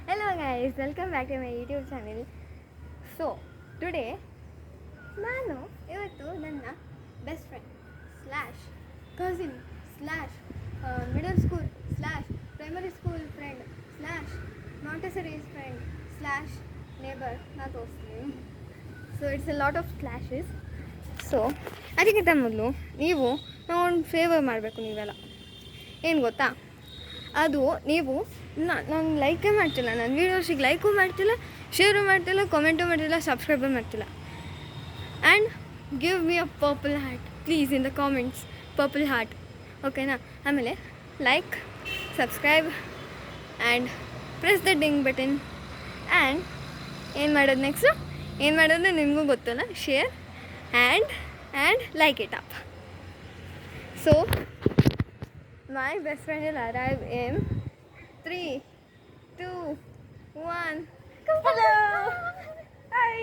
Hello guys, welcome back to my YouTube channel. So today ನಾನು ಇವತ್ತು ನನ್ನ best friend slash cousin slash middle school slash primary school friend slash Montessori's friend slash neighbour ನಾ ತೋರಿಸ್ತೀನಿ. So it's a lot of slashes. So ಅದಕ್ಕಿಂತ ಮೊದಲು ನೀವು ಒಂದು favour ಮಾಡಬೇಕು. ನೀವೆಲ್ಲ ಏನು ಗೊತ್ತಾ, ಅದು ನೀವು ನಾನು ಲೈಕೇ ಮಾಡ್ತಿಲ್ಲ, ನನ್ನ ವೀಡಿಯೋಸಿಗೆ ಲೈಕು ಮಾಡ್ತಿಲ್ಲ, ಶೇರು ಮಾಡ್ತಿಲ್ಲ, ಕಾಮೆಂಟು ಮಾಡ್ತಿಲ್ಲ, ಸಬ್ಸ್ಕ್ರೈಬು ಮಾಡ್ತಿಲ್ಲ. And give me a purple heart please in the comments, purple heart, ಓಕೆನಾ? ಆಮೇಲೆ like, subscribe and press the ding button. And ಏನು ಮಾಡೋದು ನೆಕ್ಸ್ಟು, ಏನು ಮಾಡೋದು ನಿಮಗೂ ಗೊತ್ತಲ್ಲ, share and like it up. So my best friend will arrive in 3, 2, 1. Hello. Hi.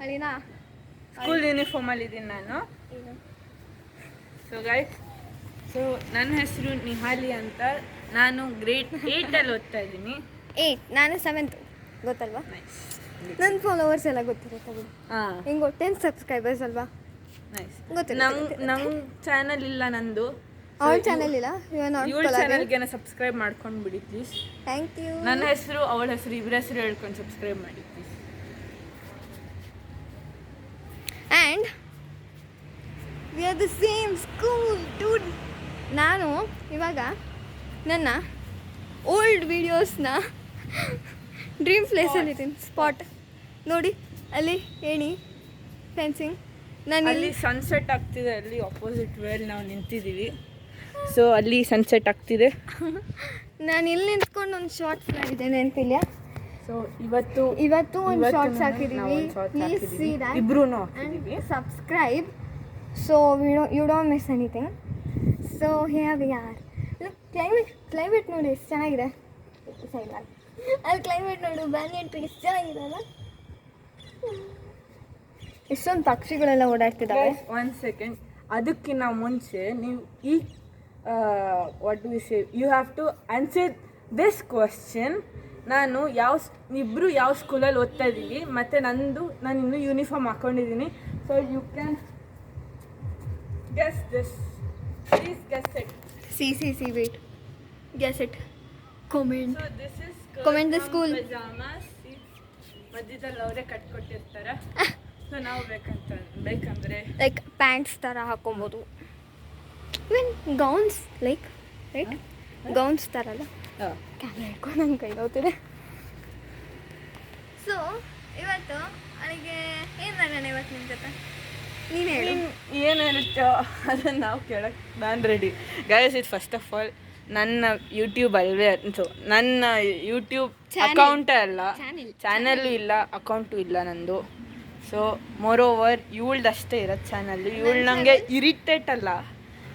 Alina. School uniform ಅಲ್ಲಿ ಇದ್ದೀನಿ ನಾನು. ಸೊ ಗೈಸ್, ನನ್ನ ಹೆಸರು ನಿಹಾಲಿ ಅಂತ. ನಾನು ಗ್ರೇಡ್ 8 ಅಲ್ಲಿ ಓದ್ತಾ ಇದ್ದೀನಿ. 8, ನಾನು 7th, ಗೊತ್ತಲ್ವಾ? ನೈಸ್. ನನ್ನ ಫಾಲೋವರ್ಸ್ ಎಲ್ಲ ಗೊತ್ತಿರುತ್ತೆ ಬಿಡು. ಹಿಂಗೆ 10 ಸಬ್ಸ್ಕ್ರೈಬರ್ಸ್ ಅಲ್ವಾ? ನೈಸ್. ಗೊತ್ತಿಲ್ಲ. ನಮ್ಮ ಚಾನಲ್ ಇಲ್ಲ ನಂದು. ಅವಳ ಚಾನಲ್ ಇಲ್ಲ, ಇವಳ ಚಾನಲ್ಗೆ ಸಬ್ಸ್ಕ್ರೈಬ್ ಮಾಡ್ಕೊಂಡು ಬಿಡಿ ಪ್ಲೀಸ್. Thank you. ನನ್ನ ಹೆಸರು ಅವಳ ಹೆಸರು ಇಬ್ಬರ ಹೆಸರು ಹೇಳ್ಕೊಂಡು ಸಬ್ಸ್ಕ್ರೈಬ್ ಮಾಡಿ please. And we are the same school dude. ನಾನು ಇವಾಗ ನನ್ನ ಓಲ್ಡ್ ವೀಡಿಯೋಸ್ನ ಡ್ರೀಮ್ ಪ್ಲೇಸಲ್ಲಿದ್ದೀನಿ. ಸ್ಪಾಟ್ ನೋಡಿ, ಅಲ್ಲಿ ಏಣಿ ಫೆನ್ಸಿಂಗ್. ನಾನು ಅಲ್ಲಿ ಸನ್ಸೆಟ್ ಆಗ್ತಿದೆ, ಅಲ್ಲಿ ಆಪೋಸಿಟ್ ವೇಲ್ ನಾವು ನಿಂತಿದ್ದೀವಿ. ಸೊ ಅಲ್ಲಿ ಸನ್ಸೆಟ್ ಆಗ್ತಿದೆ. ನಾನು ಇಲ್ಲಿ ನಿಂತ್ಕೊಂಡು ಒಂದು ಶಾರ್ಟ್ಸ್ ಮಾಡಿದ್ದೇನೆ, ನೆನಪಿಲ್ಲ? ಸೊ ಇವತ್ತು ಒಂದು ಶಾರ್ಟ್ಸ್ ಹಾಕಿದ್ದೀವಿ. ಪ್ಲೀಸ್ ಸಿ ದಟ್ ಇಬ್ರು and subscribe so you don't miss anything. So here we are. Look, climate ನೋಡಿ ಎಷ್ಟು ಚೆನ್ನಾಗಿದೆ. ಅಲ್ಲಿ ಕ್ಲೈಮೇಟ್ ನೋಡು, ಬ್ಯಾನಿಯನ್ ಟ್ರೀ ಎಷ್ಟು ಚೆನ್ನಾಗಿದೆ ಅಲ್ಲ? ಎಷ್ಟೊಂದು ಪಕ್ಷಿಗಳೆಲ್ಲ ಓಡಾಡ್ತಿದ್ದಾವೆ. 1 ಸೆಕೆಂಡ್, ಅದಕ್ಕಿಂತ ಮುಂಚೆ ನೀವು ಈ what do we say, you have to answer this question. ಇಬ್ಬರು ಯಾವ ಸ್ಕೂಲಲ್ಲಿ ಓದ್ತಾ ಇದ್ದೀವಿ, ಮತ್ತು ನಾನು ಇನ್ನೂ ಯೂನಿಫಾರ್ಮ್ ಹಾಕ್ಕೊಂಡಿದ್ದೀನಿ. So you can guess this. Please guess it. See wait, guess it, comment. So this is Comment the school. Pyjamas. ಮಧ್ಯದಲ್ಲಿ ಅವರೇ ಕಟ್ಕೊಟ್ಟಿರ್ತಾರೆ. ಸೊ ನಾವು ಬೇಕಂದ್ರೆ ಲೈಕ್ ಪ್ಯಾಂಟ್ಸ್ ಥರ ಹಾಕೊಬೋದು. Even gowns, like right, gowns ಥರ ಅಲ್ಲ? ಕ್ಯಾಮ್ರಾ ಹಿಡ್ಕೊಂಡು ನನ್ನ ಕೈ ನೋಡ್ತಿದೆ. ಸೊ ಇವತ್ತು ನನಗೆ ಏನು ಮಾಡೋಣ ಇವತ್ತು ನಿಮ್ಮ ಜೊತೆ? ನೀನು ಹೇಳಿ. ಏನು ಹೇಳ್ತೀಯೋ ಅದನ್ನು ನಾವು ಕೇಳಕ್ಕೆ ನಾನು ರೆಡಿ. ಗೈಸ್, ಇದು ಫಸ್ಟ್ ಆಫ್ ಆಲ್ ನನ್ನ ಯೂಟ್ಯೂಬ್ ಅಲ್ವೇ, ಸೊ ನನ್ನ ಯೂಟ್ಯೂಬ್ ಅಕೌಂಟೇ ಅಲ್ಲ, ಚಾನಲ್ಲು ಇಲ್ಲ, ಅಕೌಂಟು ಇಲ್ಲ ನಂದು. ಸೊ ಮೋರ್ ಓವರ್ ಇವಳ್ದು ಅಷ್ಟೇ ಇರೋದು ಚಾನಲ್ಲು. ಇವಳು ನನಗೆ ಇರಿಟೇಟ್ ಅಲ್ಲ,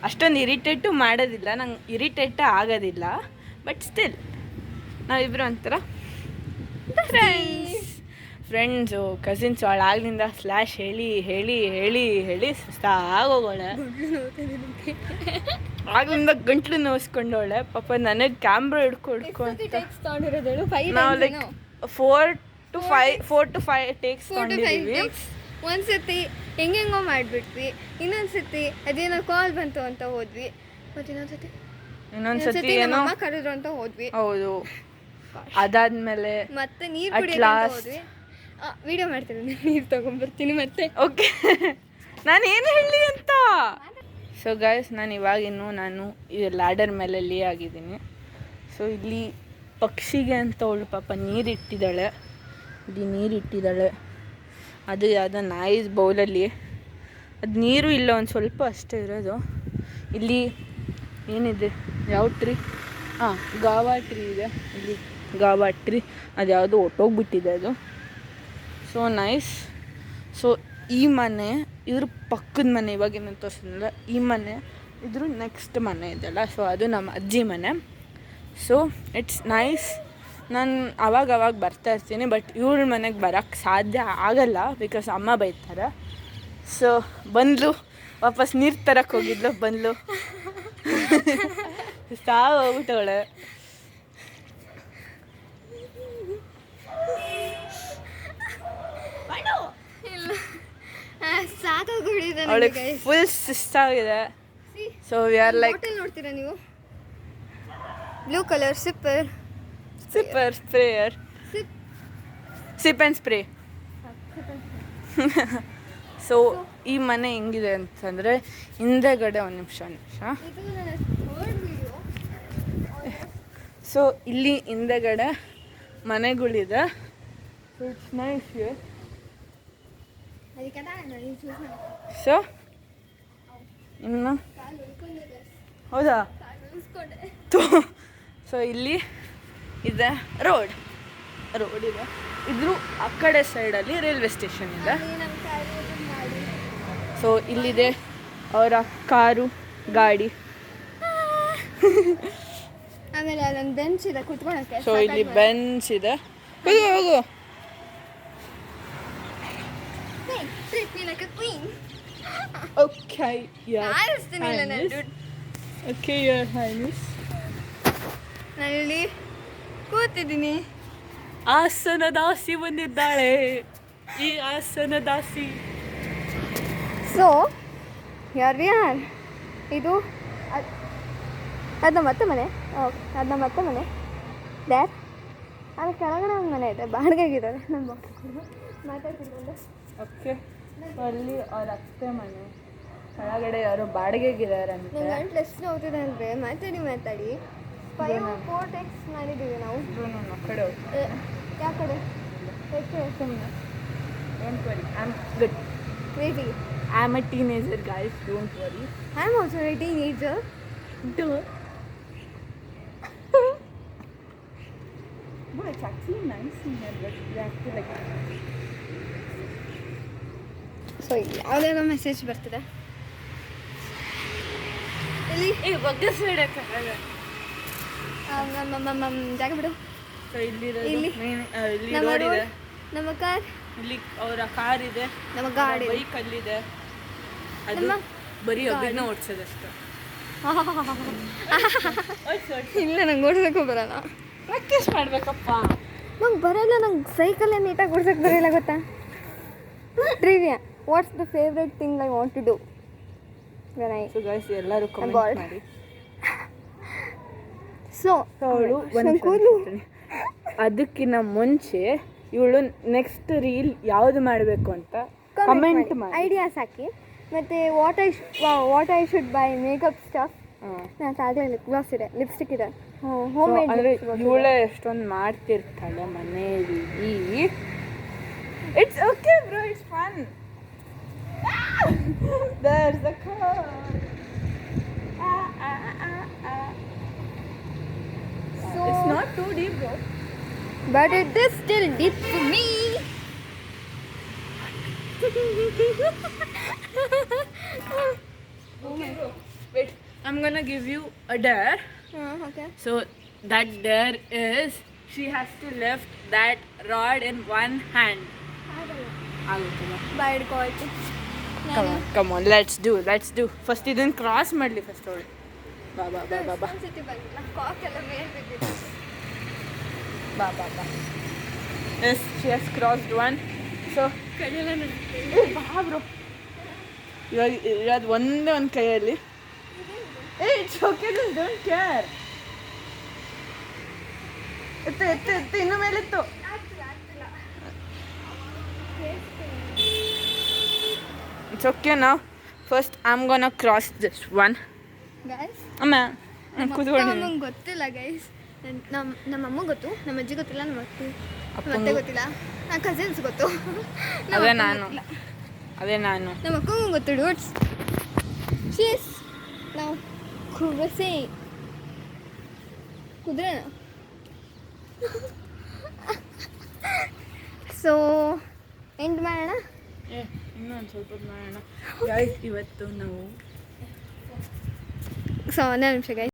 ಅಷ್ಟೊಂದು ಇರಿಟೇಟು ಮಾಡೋದಿಲ್ಲ, ನಂಗೆ ಇರಿಟೇಟೇ ಆಗೋದಿಲ್ಲ. ಬಟ್ ಸ್ಟಿಲ್ ನಾವಿಬ್ಬರು ಒಂಥರ ಫ್ರೆಂಡ್ಸು, ಕಸಿನ್ಸು. ಅವಳಾಗ್ಲಿಂದ ಸ್ಲ್ಯಾಶ್ ಹೇಳಿ ಹೇಳಿ ಹೇಳಿ ಹೇಳಿ ಸುಸ್ತಾಗೋಗೋಳೆ. ಆಗ್ಲಿಂದ ಗಂಟ್ಲು ನೋಯಿಸ್ಕೊಂಡವಳೆ ಪಾಪ. ನನಗೆ ಕ್ಯಾಮ್ರಾ ಹಿಡ್ಕೊಂಡು ನಾವು ಲೈಕ್ 4 to 5 ಟೇಕ್ಸ್ ತೊಗೊಂಡಿದ್ದೀವಿ. ಒಂದ್ಸತಿ ಹೆಂಗೆಂಗೋ ಮಾಡಿಬಿಟ್ವಿ, ಇನ್ನೊಂದ್ಸತಿ ಅದೇನೋ ಕಾಲ್ ಬಂತು ಅಂತ ಹೋದ್ವಿ, ಮತ್ತು ಇನ್ನೊಂದ್ಸತಿ ಏನೋ ಅಮ್ಮ ಕರೆದ್ರು ಅಂತ ಹೋದ್ವಿ. ಹೌದು, ಅದಾದ್ಮೇಲೆ ಮತ್ತೆ ನೀರು ಕುಡಿಯೋಕೆ ಅಂತ ಹೋದ್ವಿ. ವಿಡಿಯೋ ಮಾಡ್ತೀನಿ, ನೀರು ತಗೊಂಡ್ಬರ್ತೀನಿ ಮತ್ತೆ. ಓಕೆ, ನಾನು ಏನು ಹೇಳಿ ಅಂತ. ಸೊ ಗೈಸ್, ನಾನು ಈ ಲ್ಯಾಡರ್ ಮೇಲೆ ಲೇ ಆಗಿದ್ದೀನಿ. ಸೊ ಇಲ್ಲಿ ಪಕ್ಷಿಗೆ ಅಂತ ಅವಳು ಪಾಪ ನೀರಿಟ್ಟಿದ್ದಾಳೆ. ಇಲ್ಲಿ ನೀರಿಟ್ಟಿದ್ದಾಳೆ, ಅದು ಯಾವುದೋ ನಾಯಿಸ್ ಬೌಲಲ್ಲಿ. ಅದು ನೀರು ಇಲ್ಲ, ಒಂದು ಸ್ವಲ್ಪ ಅಷ್ಟೇ ಇರೋದು. ಇಲ್ಲಿ ಏನಿದೆ, ಯಾವ ಟ್ರೀ? ಗಾವಾ ಟ್ರೀ ಇದೆ ಇಲ್ಲಿ, ಗಾವಾ ಟ್ರೀ. ಅದು ಯಾವುದೋ ಹೊಟ್ಟೋಗ್ಬಿಟ್ಟಿದೆ ಅದು. So nice. ಸೊ ಈ ಮನೆ ಇದ್ರ ಪಕ್ಕದ ಮನೆ, ಇವಾಗೇನು ತೋರಿಸಿದ್ನಲ್ಲ, ಈ ಮನೆ ಇದ್ರ ನೆಕ್ಸ್ಟ್ ಮನೆ ಇದೆಯಲ್ಲ, ಸೊ ಅದು ನಮ್ಮ ಅಜ್ಜಿ ಮನೆ. So it's nice. ನಾನು ಅವಾಗ ಬರ್ತಾ ಇರ್ತೀನಿ, ಬಟ್ ಇವಳ ಮನೆಗೆ ಬರೋಕ್ಕೆ ಸಾಧ್ಯ ಆಗಲ್ಲ, ಬಿಕಾಸ್ ಅಮ್ಮ ಬೈತಾರೆ. ಸೊ ಬಂದ್ಲು, ವಾಪಸ್ ನೀರು ತರಕ್ಕೆ ಹೋಗಿದ್ಲು, ಬಂದ್ಲು, ಸಾವು ಹೋಗ್ಬಿಟ್ಟವಳೆ. ಅವಳಿಗೆ ಫುಲ್ ಸುಸ್ತಾಗಿದೆ. So we are like bottle ನೋಡ್ತೀರಾ ನೀವು? Blue colour sipper sprayer, sip and spray. So ಈ ಮನೆ ಹೆಂಗಿದೆ ಅಂತಂದರೆ ಹಿಂದೆಗಡೆ ಒಂದು ನಿಮಿಷ ಇದು ನನ್ನ ಥರ್ಡ್ ವಿಡಿಯೋ. ಸೊ ಇಲ್ಲಿ ಹಿಂದೆಗಡೆ ಮನೆಗಳಿದೆ. So it's nice here. ಅದಕ್ಕೆ ನಾನು ಚೂಸ್ ಮಾಡಿ ಸೊ ಇನ್ನು ಕಾಲು ಉಳ್ಕೊಂಡಿದೆ, ಹೌದಾ? ಕಾಲು ಉಳಿಸ್ಕೊಂಡೆ. ಸೊ ಇಲ್ಲಿ ಇದೆ ರೋಡ್ ಇದೆ. ಇದ್ರ ಆ ಕಡೆ ಸೈಡಲ್ಲಿ ರೈಲ್ವೆ ಸ್ಟೇಷನ್ ಇದೆ. ಅಲ್ಲಿ ನಮ್ಮ ಕಾರು ಇದು ಮಾಡಿ. ಸೊ ಇಲ್ಲಿದೆ ಅವರ ಕಾರು ಗಾಡಿ. ಆಮೇಲೆ ಅಲ್ಲೊಂದು ಬೆಂಚ್ ಇದೆ ಕುತ್ಕೊಳಕ್ಕೆ. ಸೊ ಇಲ್ಲಿ ಬೆಂಚ್ ಇದೆ. ಹೋಗು treat me like a queen. Okay ಆರಿಸ್ತೀನಿಲ್ಲ ನಾನು ದುಡ್ಡು. Okay your highness. ನಾನಿಲ್ಲಿ ಕೂತಿದ್ದೀನಿ. ಆಸನ ದಾಸಿ ಬಂದಿದ್ದಾಳೆ. ಈ ಆಸನ ದಾಸಿ. ಸೊ ಯಾರು ಇದು ಅದು ನಮ್ಮ ಅತ್ತೆ ಮನೆ. ಓಕೆ, ಅದು ನಮ್ಮ ಅತ್ತೆ ಮನೆ. ಡ್ಯಾಡ್ ಅಲ್ಲಿ ಕೆಳಗಡೆ ಒಂದು ಮನೆ ಇದೆ, ಬಾಡಿಗೆಗಿದ್ದಾರೆ. ನಮ್ಮ ಮಕ್ಕಳು ಮಾತಾಡ್ತಿದ್ಕೊಂಡು. ಓಕೆ, ಅಲ್ಲಿ ಅವ್ರ ಅತ್ತೆ ಮನೆ ಕೆಳಗಡೆ ಯಾರೋ ಬಾಡಿಗೆಗಿದಾರಂತೆ. ನಂಗೆ ಗಂಟ್ಲು ಎಷ್ಟು ನೋವ್ತಿದೆ ಅಂದರೆ ಮಾತಾಡಿ 4 ಟೆಕ್ಸ್ಟ್ ಮಾಡಿದ್ದೀವಿ ನಾವು. ಆ ಕಡೆ ಹೋಗಿ. ಯಾವ ಕಡೆ? ಯಾಕೆ ಸುಮ್ಮನೆ don't worry, I am good. Wait, I am a teenager guys, don't worry. I am also a teenager. But it's actually nice in here, but you have to like. So ಯಾವುದಾದ್ರು ಮೆಸೇಜ್ ಬರ್ತಿದೆ ಇಲ್ಲಿ. ಬಗ್ಗೆ side ನಮ್ಮ ಜಾಗ ಬಿಡು. So ಇಲ್ಲಿ ನಮ್ಮ road ಇದೆ, ನಮ್ಮ ಕಾರ್, ಇಲ್ಲಿ ಅವರ ಕಾರ್ ಇದೆ, ನಮ್ಮ ಗಾಡಿ, ಬೈಕ್ ಅಲ್ಲಿದೆ. ಅದು ನಮ್ಮ ಬರೀ ಒಬ್ಬರನ್ನ ಓಡಿಸೋದಷ್ಟು. ಇಲ್ಲ ನಂಗೆ ಓಡಿಸೋಕ್ಕೂ ಬರಲ್ಲ. ಪ್ರಾಕ್ಟೀಸ್ ಮಾಡಬೇಕಪ್ಪ. ನಂಗೆ ಬರಲ್ಲ, ನಂಗೆ ಸೈಕಲ್ಲೇ ನೀಟಾಗಿ ಓಡ್ಸೋಕ್ಕೆ ಬರಲ್ಲ ಗೊತ್ತಾ. Trivia, what's the favourite thing I want to do when I. So guys ಎಲ್ಲರೂ ಕಮೆಂಟ್ ಮಾಡಿ. ಸೊ ಅವಳು ಅದಕ್ಕಿಂತ ಮುಂಚೆ ಇವಳು ನೆಕ್ಸ್ಟ್ ರೀಲ್ ಯಾವುದು ಮಾಡಬೇಕು ಅಂತ ಕಮೆಂಟ್ ಮಾಡಿ ಐಡಿಯಾಸ್ ಹಾಕಿ. ಮತ್ತು what I should by makeup stuff. ನಾನು ಆಗಲೇ ಲಿಪ್ ಗ್ಲಾಸ್ ಇದೆ, ಲಿಪ್ಸ್ಟಿಕ್ ಇದೆ, ಹೋಮ್ ಮೇಡ್. ಅಂದರೆ ಇವಳೇ ಎಷ್ಟೊಂದು ಮಾಡ್ತಿರ್ತಾಳೆ ಮನೆಯಲ್ಲಿ. It's okay bro, it's fun. There's the car. So it's not too deep, bro. But it is still deep to me. Okay, bro. Wait, I'm gonna give you a dare. Okay. So that dare is she has to lift that rod in one hand. ಆಗುತ್ತಲ್ಲ. Bad quality. Come on, let's do. First ಇದನ್ನು cross ಮಾಡಲಿ first ಅವಳು. ಬಾ. Yes, she has crossed one. So ಬಾ bro. ಇವಾಗ ಇರೋದು ಒಂದೇ ಒಂದು ಕೈಯಲ್ಲಿ. It's okay, just don't care. ಎತ್ತು ಇನ್ನು ಮೇಲೆತ್ತು. It's okay now. First, I'm gonna cross this one. Guys, ಅಮ್ಮ ಕೂತ್ಕೊಂಡು ನಮಗೆ ಗೊತ್ತಿಲ್ಲ ಗೈಸ್. ನಮ್ಮ ಅಮ್ಮ ಗೊತ್ತು, ನಮ್ಮ ಅಜ್ಜಿ ಗೊತ್ತಿಲ್ಲ, ನಮ್ಮ ಅತ್ತೆ ಗೊತ್ತಿಲ್ಲ, ನನ್ನ ಕಸಿನ್ಸ್ ಗೊತ್ತು. ಅದೇ ನಾನು ನಮ್ಮ ಅಕ್ಕಂಗೂ ಗೊತ್ತು. ಡೂಟ್ಸ್ ಶೀಸ್ ನಾವು ಕುದುರೆನ. ಸೊ ಎಂಡ್ ಮಾಡೋಣ. ಇನ್ನೊಂದು ಸ್ವಲ್ಪ ಮಾಡೋಣ ಗೈಸ್. ಇವತ್ತು ನಾವು ಸೊ 1 ನಿಮಿಷ ಗೈಸ್.